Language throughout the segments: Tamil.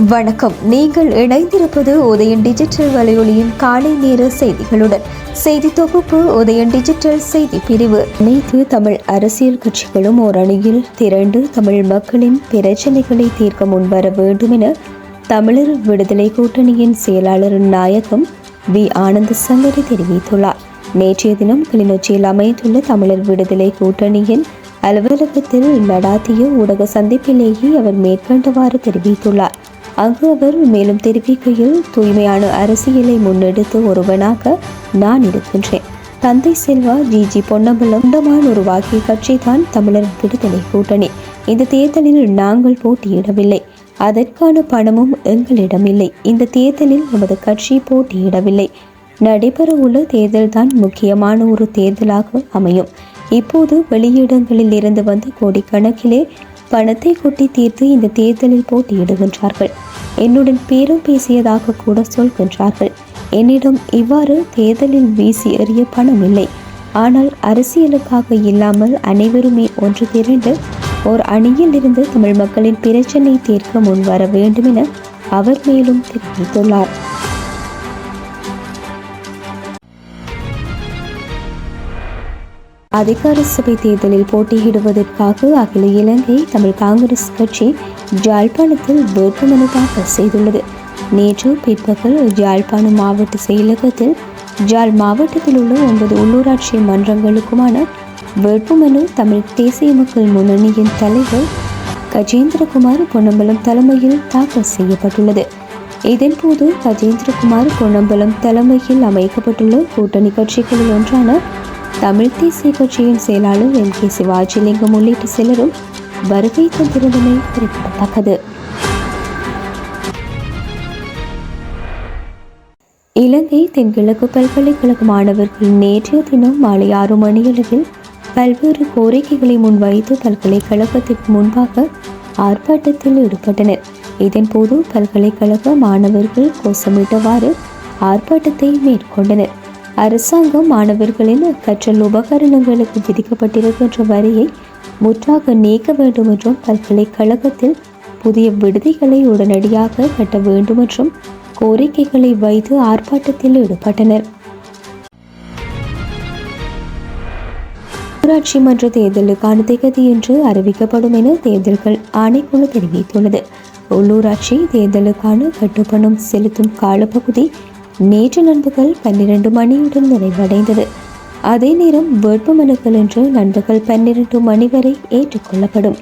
வணக்கம். நீங்கள் இணைந்திருப்பது உதயன் டிஜிட்டல் வலையொலியின் காலை நேர செய்திகளுடன். செய்தி தொகுப்பு உதயன் டிஜிட்டல் செய்தி பிரிவு. அனைத்து தமிழ் அரசியல் கட்சிகளும் ஓர் அணியில் திரண்டு தமிழ் மக்களின் பிரச்சனைகளை தீர்க்க முன்வர வேண்டும் என தமிழர் விடுதலை கூட்டணியின் செயலாளர் நாயகம் வி ஆனந்த சங்கரி தெரிவித்துள்ளார். நேற்றைய தினம் கிளிநொச்சியில் அமைந்துள்ள தமிழர் விடுதலை கூட்டணியின் அலுவலகத்தில் நடாத்திய ஊடக சந்திப்பிலேயே அவர் மேற்கண்டவாறு தெரிவித்துள்ளார். அங்கு அவர் மேலும் தெரிவிக்கையில், தூய்மையான அரசியலை முன்னெடுத்த ஒருவனாக நான் இருக்கின்றேன். தந்தை செல்வா ஜி பொன்னம்பலம் உருவாக்கிய கட்சி தான் தமிழர் விடுதலை கூட்டணி. இந்த தேர்தலில் நாங்கள் போட்டியிடவில்லை. அதற்கான பணமும் எங்களிடமில்லை. இந்த தேர்தலில் நமது கட்சி போட்டியிடவில்லை. நடைபெறவுள்ள தேர்தல் தான் முக்கியமான ஒரு தேர்தலாக அமையும். இப்போது வெளியிடங்களில் இருந்து வந்த கோடிக்கணக்கிலே பணத்தை கொட்டி தீர்த்து இந்த தேர்தலில் போட்டியிடுகின்றார்கள். என்னுடன் பேரம் பேசியதாக கூட சொல்கின்றார்கள். என்னிடம் இவ்வாறு தேர்தலில் வீசி எறிய பணம் இல்லை. ஆனால் அரசியலுக்காக இல்லாமல் அனைவருமே ஒன்று திரண்டு ஓர் அணியில் இருந்து தமிழ் மக்களின் பிரச்சனை தீர்க்க முன்வர வேண்டும் என அவர் மேலும் தெரிவித்துள்ளார். அதிகார சபை தேர்தலில் போட்டியிடுவதற்காக அகில இலங்கை தமிழ் காங்கிரஸ் கட்சி யாழ்ப்பாணத்தில் வேட்புமனு தாக்கல் செய்துள்ளது. நேற்று பிற்பகல் யாழ்ப்பாணம் மாவட்ட செயலகத்தில் யாழ் மாவட்டத்தில் உள்ள 9 உள்ளூராட்சி மன்றங்களுக்குமான வேட்புமனு தமிழ் தேசிய மக்கள் முன்னணியின் தலைவர் கஜேந்திரகுமார் பொன்னம்பலம் தலைமையில் தாக்கல் செய்யப்பட்டுள்ளது. இதன்போது கஜேந்திரகுமார் பொன்னம்பலம் தலைமையில் அமைக்கப்பட்டுள்ள கூட்டணி கட்சிகளில் ஒன்றான தமிழ் தேசிய கட்சியின் செயலாளர் M.K. சிவாஜிலிங்கம் உள்ளிட்ட சிலரும் வருகை தந்திருந்தமை குறிப்பிடத்தக்கது. இலங்கை தென்கிழக்கு பல்கலைக்கழக மாணவர்கள் நேற்றைய தினம் மாலை 6 மணியளவில் பல்வேறு கோரிக்கைகளை முன்வைத்து பல்கலைக்கழகத்திற்கு முன்பாக ஆர்ப்பாட்டத்தில் ஈடுபட்டனர். இதன்போது பல்கலைக்கழக மாணவர்கள் கோஷமிட்டவாறு ஆர்ப்பாட்டத்தை மேற்கொண்டனர். அரசாங்கம் மாணவர்களின் கற்றல் உபகரணங்களுக்கு விதிக்கப்பட்டிருக்கின்ற வரியை முற்றாக நீக்க வேண்டும் என்றும் பல்கலைக்கழகத்தில் புதிய விடுதிகளை உடனடியாக கட்ட வேண்டும் என்றும் கோரிக்கைகளை வைத்து ஆர்ப்பாட்டத்தில் ஈடுபட்டனர். உள்ளூராட்சி மன்ற தேர்தலுக்கான திகதி என்று அறிவிக்கப்படும் என தேர்தல்கள் ஆணைக்குழு தெரிவித்துள்ளது. உள்ளூராட்சி தேர்தலுக்கான கட்டுப்பணம் செலுத்தும் காலப்பகுதி நேற்று நண்பகல் 12 மணியுடன் நிறைவடைந்தது. அதே நேரம் வேட்புமனுக்கள் இன்று நண்பகல் 12 மணி வரை ஏற்றுக்கொள்ளப்படும்.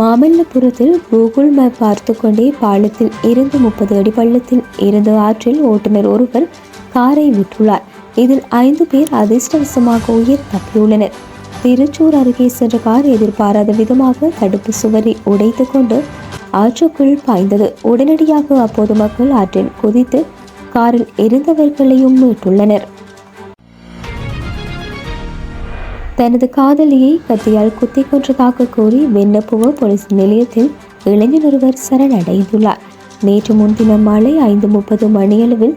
மாமல்லபுரத்தில் கூகுள் மேப் பார்த்து கொண்டே பாலத்தில் இருந்து 30 அடி பள்ளத்தில் இருந்த ஆற்றில் ஓட்டுநர் ஒருவர் காரை விட்டுள்ளார். இதில் 5 பேர் அதிர்ஷ்டவசமாக உயிர் தப்பியுள்ளனர். திருச்சூர் அருகே சென்ற கார் எதிர்பாராத விதமாக தடுப்பு சுவரை உடைத்து கொண்டு ஆற்றுக்குள் பாய்ந்தது. உடனடியாக அப்போது மக்கள் ஆற்றில் குதித்து காரில் இருந்தவர்களையும் மீட்டுள்ளனர். தனது காதலியை கத்தியால் குத்தி கொன்றதாக கூறி வெண்ணப்புவ போலீஸ் நிலையத்தில் இளைஞர் ஒருவர் சரணடைந்துள்ளார். நேற்று முன்தினம் மாலை 5:30 மணியளவில்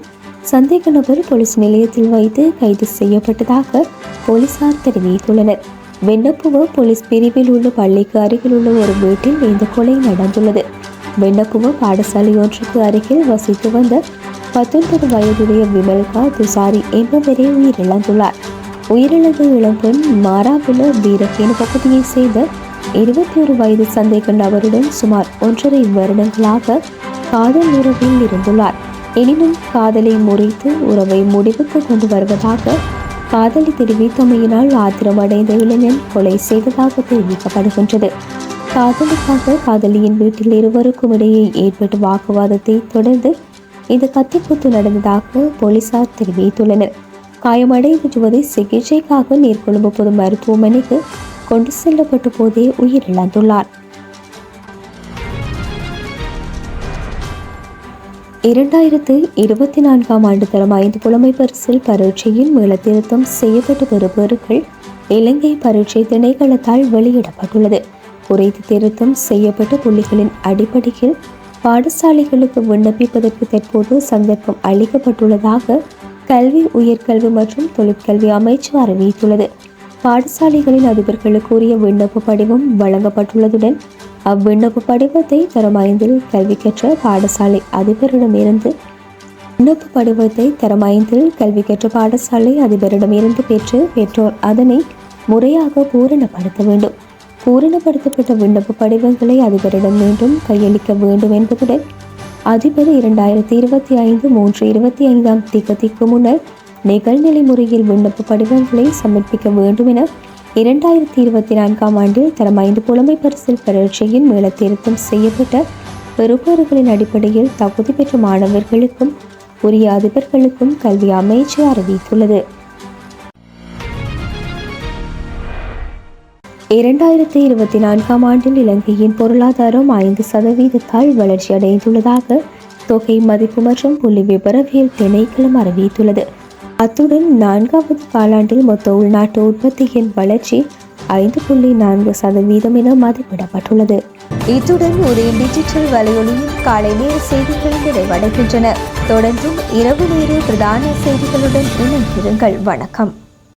சந்தேக நபர் போலீஸ் நிலையத்தில் வைத்து கைது செய்யப்பட்டதாக போலீசார் தெரிவித்துள்ளனர். வெண்ணப்புவ போலீஸ் பிரிவில் உள்ள பள்ளிக்கு அருகில் உள்ள ஒரு வீட்டில் இந்த கொலை நடந்துள்ளது. வெண்ணப்புவ பாடசாலை ஒன்றுக்கு அருகில் வசித்து வந்த 19 வயதுடைய விமல்கா துசாரி என்பவரே உயிரிழந்துள்ளார். உயிரிழந்த இளம்பெண் மாராபுல வீரகேன பகுதியை சேர்ந்த 21 வயது சந்தேக நபருடன் சுமார் 1.5 வருடங்களாக காதல் உறவில் இருந்துள்ளார். எனினும் காதலை முறித்து உறவை முடிவுக்கு கொண்டு வருவதாக காதலி தெரிவித்தமையினால் ஆத்திரமடைந்த இளைஞன் கொலை செய்ததாக தெரிவிக்கப்படுகின்றது. காதலுக்காக காதலியின் வீட்டில் இருவருக்கும் இடையே ஏற்பட்ட வாக்குவாதத்தை தொடர்ந்து இந்த கத்திக்குத்து நடந்ததாக போலீசார் தெரிவித்துள்ளனர். காயமடைந்த யுவதி சிகிச்சைக்காக நீர்கொழும்பு பொது மருத்துவமனைக்கு கொண்டு செல்லப்பட்ட போதே உயிரிழந்துள்ளார். 2024ஆம் ஆண்டு தரம் 5 புலமை பரிசில் பரீட்சையின் மீளத்திருத்தம் செய்யப்பட்ட பெறுபேறுகள் இலங்கை பரீட்சை திணைக்களத்தால் வெளியிடப்பட்டுள்ளது. குறைத்து திருத்தம் செய்யப்பட்ட புள்ளிகளின் அடிப்படையில் பாடசாலைகளுக்கு விண்ணப்பிப்பதற்கு தற்போது சந்தர்ப்பம் அளிக்கப்பட்டுள்ளதாக கல்வி உயர்கல்வி மற்றும் தொழிற்கல்வி அமைச்சு அறிவித்துள்ளது. பாடசாலைகளின் அதிபர்களுக்கு உரிய விண்ணப்ப படிவம் வழங்கப்பட்டுள்ளதுடன் அவ்விண்ணப்ப படிவத்தை தரம் 5 கல்வி கற்ற பாடசாலை அதிபரிடமிருந்து பெற்று பெற்றோர் அதனை முறையாக பூரணப்படுத்த வேண்டும். பூரணப்படுத்தப்பட்ட விண்ணப்ப படிவங்களை அதிபரிடம் மீண்டும் கையளிக்க வேண்டும் என்பதுடன் அதிபர் 2025 3 25 முன்னர் நிகழ்நிலை முறையில் விண்ணப்ப படிவங்களை சமர்ப்பிக்க வேண்டும் என 2024 ஆண்டில் தரம் 5 புலமை பரிசில் பரீட்சையின் மீளத்திருத்தம் செய்யப்பட்ட பெறுபவர்களின் அடிப்படையில் தகுதி பெற்ற மாணவர்களுக்கும் உரிய அதிபர்களுக்கும் கல்வி அமைச்சு அறிவித்துள்ளது. 2024 ஆண்டில் இலங்கையின் பொருளாதாரம் 5% வளர்ச்சி அடைந்துள்ளதாக தொகை மதிப்பு மற்றும் புள்ளி விபரவியல் திணைக்களம் அறிவித்துள்ளது. அத்துடன் 4வது காலாண்டில் மொத்த உள்நாட்டு உற்பத்தியின் வளர்ச்சி 5.4% என மதிப்பிடப்பட்டுள்ளது. இத்துடன் உதயம் டிஜிட்டல் வலையொலியின் காலை நேர செய்திகள் நிறைவடைகின்றன. தொடர்ந்தும் இரவு நேர பிரதான செய்திகளுடன் இணைந்திருங்கள். வணக்கம்.